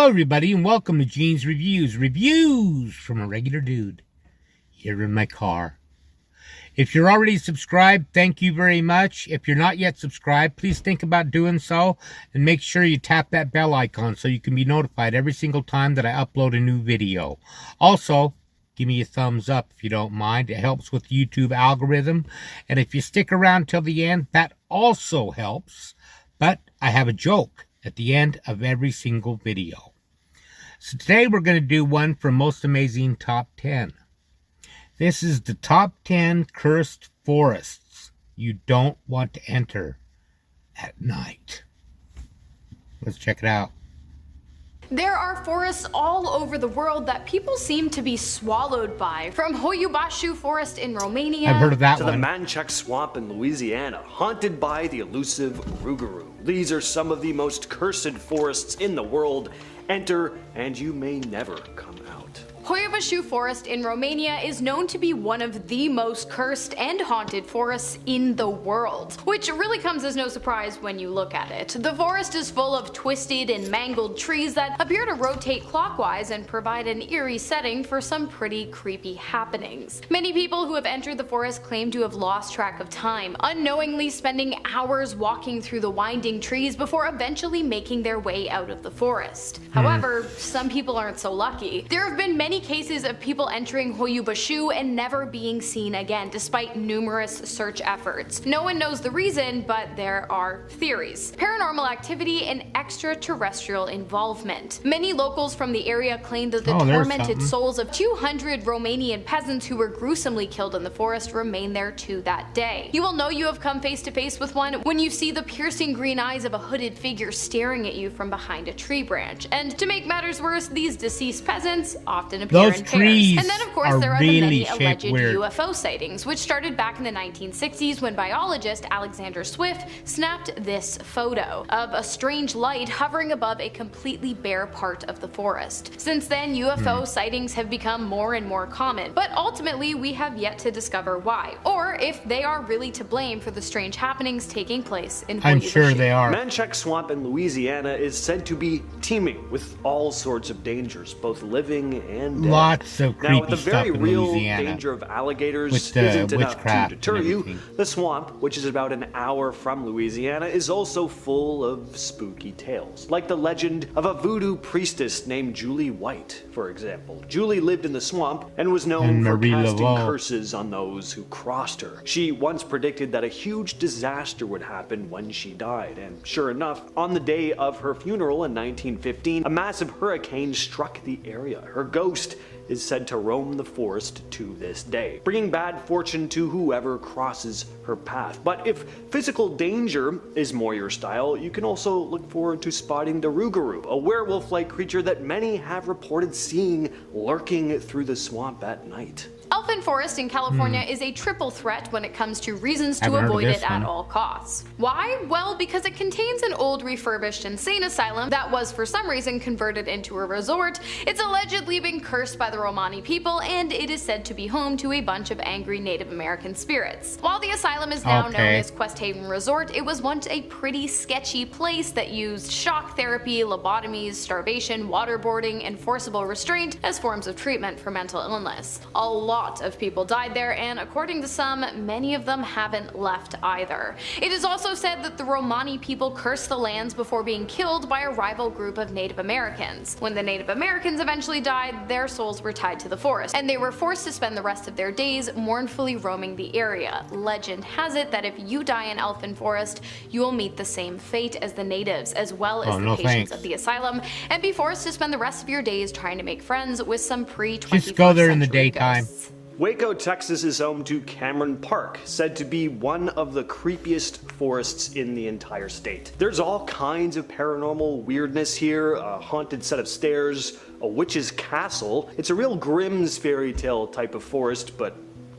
Hello, everybody, and welcome to Gene's Reviews. Reviews from a regular dude here in my car. If you're already subscribed, thank you very much. If you're not yet subscribed, please think about doing so. And make sure you tap that bell icon so you can be notified every single time that I upload a new video. Also, give me a thumbs up if you don't mind. It helps with the YouTube algorithm. And if you stick around till the end, that also helps. But I have a joke at the end of every single video. So today we're going to do one from Most Amazing Top 10. This is the top 10 cursed forests you don't want to enter at night. Let's check it out. There are forests all over the world that people seem to be swallowed by. From Hoia Baciu Forest in Romania I've heard of that to one. the Manchac Swamp in Louisiana, haunted by the elusive Rougarou. These are some of the most cursed forests in the world. Enter and you may never come out. Hoia Baciu Forest in Romania is known to be one of the most cursed and haunted forests in the world, which really comes as no surprise when you look at it. The forest is full of twisted and mangled trees that appear to rotate clockwise and provide an eerie setting for some pretty creepy happenings. Many people who have entered the forest claim to have lost track of time, unknowingly spending hours walking through the winding trees before eventually making their way out of the forest. However, some people aren't so lucky. There have been many cases of people entering Hoia Baciu and never being seen again, despite numerous search efforts. No one knows the reason, but there are theories. Paranormal activity and extraterrestrial involvement. Many locals from the area claim that the tormented souls of 200 Romanian peasants who were gruesomely killed in the forest remain there to that day. You will know you have come face to face with one when you see the piercing green eyes of a hooded figure staring at you from behind a tree branch. And to make matters worse, these deceased peasants often appear in pairs. And then of course there are the many alleged UFO sightings, which started back in the 1960s when biologist Alexander Swift snapped this photo of a strange light hovering above a completely bare part of the forest. Since then, UFO sightings have become more and more common, but ultimately we have yet to discover why, or if they are really to blame for the strange happenings taking place in Hoia Baciu. I'm sure they are. Manchac Swamp in Louisiana is said to be teeming with all sorts of dangers, both living and dead. Lots of creepy now, the stuff very in real Louisiana danger of alligators with isn't enough to witchcraft deter and you. everything. The swamp, which is about an hour from Louisiana, is also full of spooky tales, like the legend of a voodoo priestess named Julie White, for example. Julie lived in the swamp and was known for casting curses on those who crossed her. She once predicted that a huge disaster would happen when she died, and sure enough, on the day of her funeral in 1915, a massive hurricane struck the area. Her ghost is said to roam the forest to this day, bringing bad fortune to whoever crosses her path. But if physical danger is more your style, you can also look forward to spotting the Rougarou, a werewolf-like creature that many have reported seeing lurking through the swamp at night. Elfin Forest in California is a triple threat when it comes to reasons to avoid it at all costs. Why? Well, because it contains an old refurbished insane asylum that was for some reason converted into a resort. It's allegedly been cursed by the Romani people, and it is said to be home to a bunch of angry Native American spirits. While the asylum is now known as Quest Haven Resort, it was once a pretty sketchy place that used shock therapy, lobotomies, starvation, waterboarding, and forcible restraint as forms of treatment for mental illness. A lot of people died there, and according to some, many of them haven't left either. It is also said that the Romani people cursed the lands before being killed by a rival group of Native Americans. When the Native Americans eventually died, their souls were tied to the forest, and they were forced to spend the rest of their days mournfully roaming the area. Legend has it that if you die in Elfin Forest, you will meet the same fate as the natives, as well as the patients of the asylum, and be forced to spend the rest of your days trying to make friends with some pre-21st Just go there in the daytime. Ghosts. Waco, Texas is home to Cameron Park, said to be one of the creepiest forests in the entire state. There's all kinds of paranormal weirdness here, a haunted set of stairs, a witch's castle. It's a real Grimm's fairy tale type of forest, but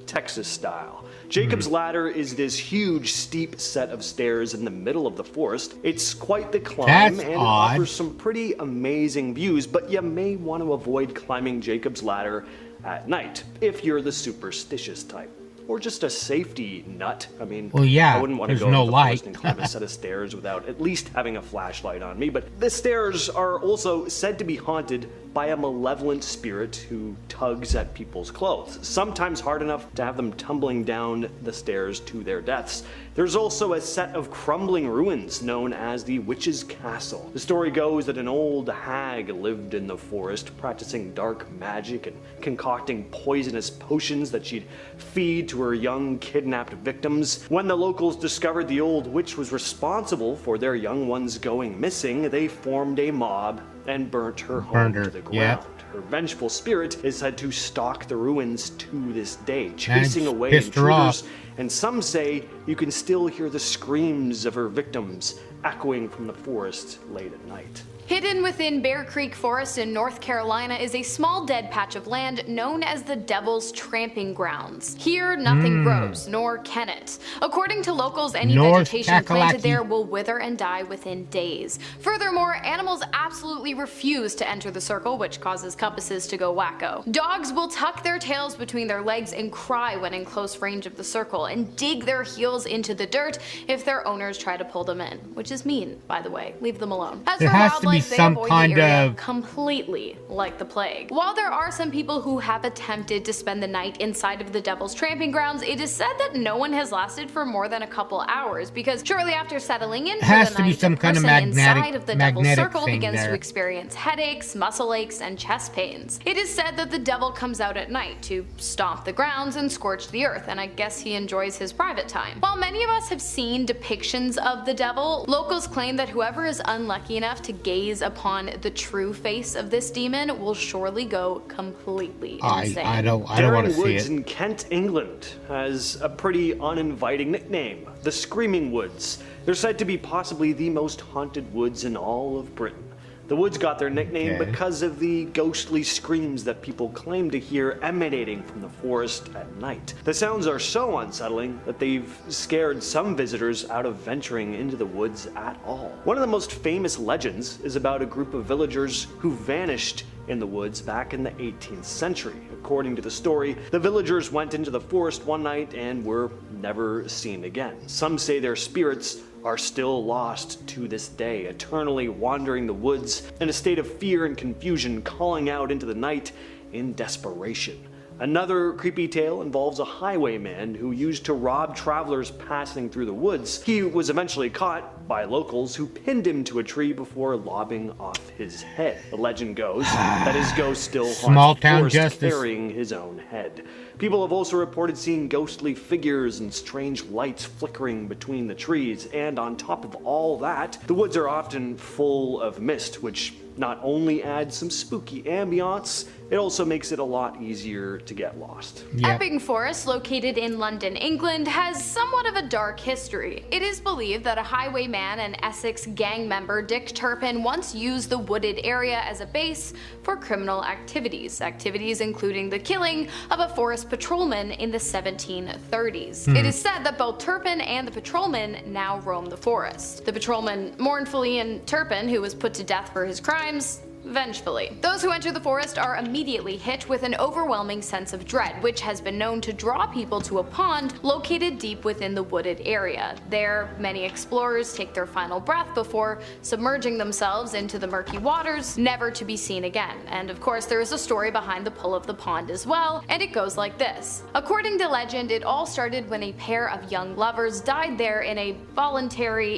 Texas style. Jacob's Ladder is this huge, steep set of stairs in the middle of the forest. It's quite the climb, and it offers some pretty amazing views, but you may want to avoid climbing Jacob's Ladder at night, if you're the superstitious type. or just a safety nut. I mean, Well, yeah, I wouldn't want to there's go no to the light. forest and climb a set of stairs without at least having a flashlight on me. But the stairs are also said to be haunted by a malevolent spirit who tugs at people's clothes, sometimes hard enough to have them tumbling down the stairs to their deaths. There's also a set of crumbling ruins known as the Witch's Castle. The story goes that an old hag lived in the forest, practicing dark magic and concocting poisonous potions that she'd feed to her young kidnapped victims. When the locals discovered the old witch was responsible for their young ones going missing, they formed a mob and burnt her home to the ground. Yep. Her vengeful spirit is said to stalk the ruins to this day, chasing it's away pissed her off. intruders, and some say you can still hear the screams of her victims echoing from the forest late at night. Hidden within Bear Creek Forest in North Carolina is a small dead patch of land known as the Devil's Tramping Grounds. Here, nothing grows, nor can it. According to locals, any North vegetation planted Kakalaki. there will wither and die within days. Furthermore, animals absolutely refuse to enter the circle, which causes compasses to go wacko. Dogs will tuck their tails between their legs and cry when in close range of the circle, and dig their heels into the dirt if their owners try to pull them in, which is mean, by the way. Leave them alone. As There for has to be wildlife, they some avoid kind the area of- completely like the plague. While there are some people who have attempted to spend the night inside of the Devil's Tramping Grounds, it is said that no one has lasted for more than a couple hours, because shortly after settling in for has the to be night, some the kind of person magnetic- inside of the Devil's magnetic Circle thing begins there. to experience headaches, muscle aches, and chest pains. It is said that the devil comes out at night to stomp the grounds and scorch the earth, and I guess he enjoys his private time. While many of us have seen depictions of the devil, locals claim that whoever is unlucky enough to gaze upon the true face of this demon will surely go completely insane. I don't want Daring to see Woods it. in Kent, England has a pretty uninviting nickname, the Screaming Woods. They're said to be possibly the most haunted woods in all of Britain. The woods got their nickname Okay. because of the ghostly screams that people claim to hear emanating from the forest at night. The sounds are so unsettling that they've scared some visitors out of venturing into the woods at all. One of the most famous legends is about a group of villagers who vanished in the woods back in the 18th century. According to the story, the villagers went into the forest one night and were never seen again. Some say their spirits are still lost to this day, eternally wandering the woods in a state of fear and confusion, calling out into the night in desperation. Another creepy tale involves a highwayman who used to rob travelers passing through the woods. He was eventually caught by locals who pinned him to a tree before lobbing off his head. The legend goes that his ghost still haunts Small the town forest, justice. carrying his own head. People have also reported seeing ghostly figures and strange lights flickering between the trees, and on top of all that, the woods are often full of mist, which not only adds some spooky ambiance, it also makes it a lot easier to get lost. Yep. Epping Forest, located in London, England, has somewhat of a dark history. It is believed that a highwayman and Essex gang member, Dick Turpin, once used the wooded area as a base for criminal activities including the killing of a forest patrolman in the 1730s. It is said that both Turpin and the patrolman now roam the forest. The patrolman mournfully, and Turpin, who was put to death for his crimes, vengefully. Those who enter the forest are immediately hit with an overwhelming sense of dread, which has been known to draw people to a pond located deep within the wooded area. There, many explorers take their final breath before submerging themselves into the murky waters, never to be seen again. And of course, there is a story behind the pull of the pond as well, and it goes like this. According to legend, it all started when a pair of young lovers died there in a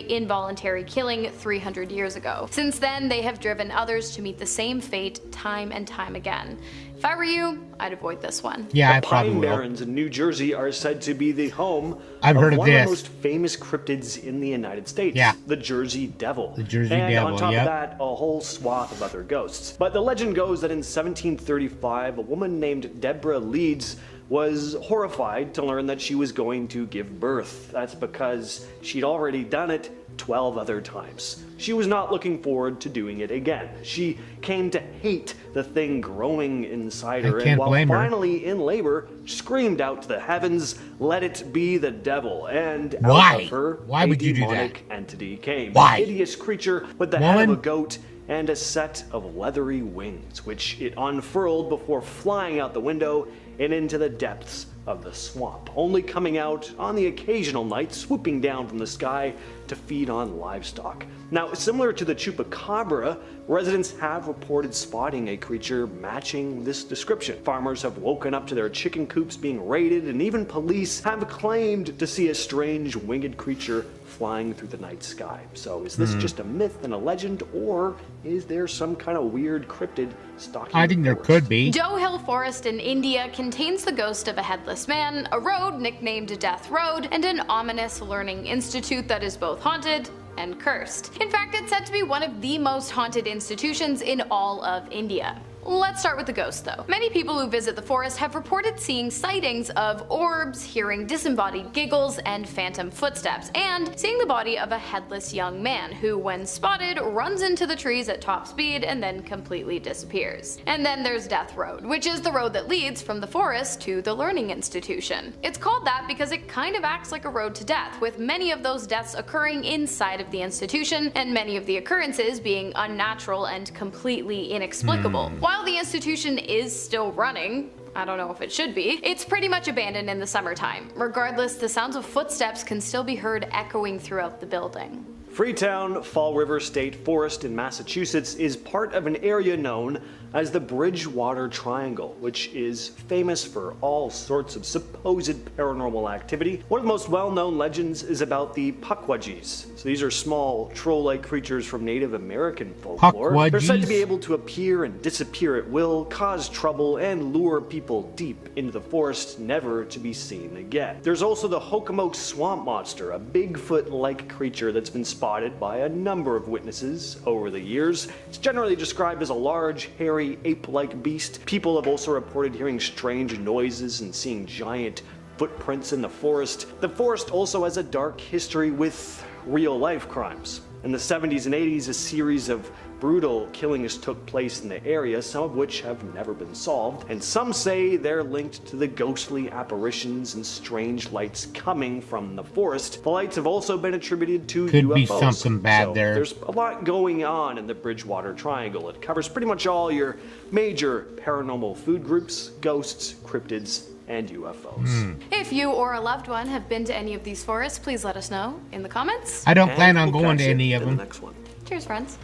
involuntary killing 300 years ago. Since then, they have driven others to meet the same fate time and time again. If I were you, I'd avoid this one. Yeah, I The probably Pine will. Barrens in New Jersey are said to be the home I've of heard of one of this. the most famous cryptids in the United States, Yeah. the Jersey Devil. The Jersey and Devil, on top yep. of that, a whole swath of other ghosts. But the legend goes that in 1735, a woman named Deborah Leeds was horrified to learn that she was going to give birth. That's because she'd already done it 12 other times. She was not looking forward to doing it again. She came to hate the thing growing inside her, can't and while blame her. finally in labor, screamed out to the heavens, "Let it be the devil!" And Why? out of her, Why a would you do that? demonic entity came. Why? A hideous creature with the head of a Woman? goat and a set of leathery wings, which it unfurled before flying out the window and into the depths of the swamp, only coming out on the occasional night, swooping down from the sky to feed on livestock. Now, similar to the chupacabra, residents have reported spotting a creature matching this description. Farmers have woken up to their chicken coops being raided, and even police have claimed to see a strange winged creature flying through the night sky. So is this just a myth and a legend, or is there some kind of weird cryptid stalking I think the there forest? could be. Doe Hill Forest in India contains the ghost of a headless man, a road nicknamed Death Road, and an ominous learning institute that is both haunted and cursed. In fact, it's said to be one of the most haunted institutions in all of India. Let's start with the ghost though. Many people who visit the forest have reported seeing sightings of orbs, hearing disembodied giggles and phantom footsteps, and seeing the body of a headless young man who, when spotted, runs into the trees at top speed and then completely disappears. And then there's Death Road, which is the road that leads from the forest to the learning institution. It's called that because it kind of acts like a road to death, with many of those deaths occurring inside of the institution, and many of the occurrences being unnatural and completely inexplicable. While the institution is still running, I don't know if it should be, it's pretty much abandoned in the summertime. Regardless, the sounds of footsteps can still be heard echoing throughout the building. Freetown Fall River State Forest in Massachusetts is part of an area known as the Bridgewater Triangle, which is famous for all sorts of supposed paranormal activity. One of the most well-known legends is about the Pukwudgies. So these are small, troll-like creatures from Native American folklore. They're said to be able to appear and disappear at will, cause trouble, and lure people deep into the forest, never to be seen again. There's also the Hokomoke Swamp Monster, a Bigfoot-like creature that's been spotted by a number of witnesses over the years. It's generally described as a large, hairy, ape-like beast. People have also reported hearing strange noises and seeing giant footprints in the forest. The forest also has a dark history with real-life crimes. In the 70s and 80s, a series of brutal killings took place in the area, some of which have never been solved, and some say they're linked to the ghostly apparitions and strange lights coming from the forest. The lights have also been attributed to Could UFOs. be something bad so there. There's a lot going on in the Bridgewater Triangle. It covers pretty much all your major paranormal food groups, ghosts, cryptids, and UFOs. If you or a loved one have been to any of these forests, please let us know in the comments. I don't And plan on we'll going to catch you any of in them. the next one. Cheers, friends.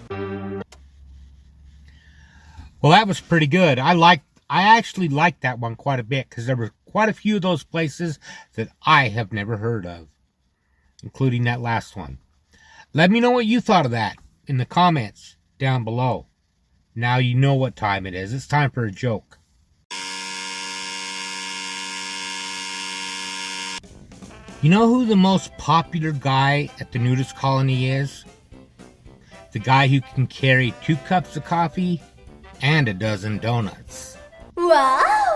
Well, that was pretty good. I actually liked that one quite a bit because there were quite a few of those places that I have never heard of, including that last one. Let me know what you thought of that in the comments down below. Now you know what time it is. It's time for a joke. You know who the most popular guy at the nudist colony is? The guy who can carry 2 cups of coffee and a dozen donuts. Wow!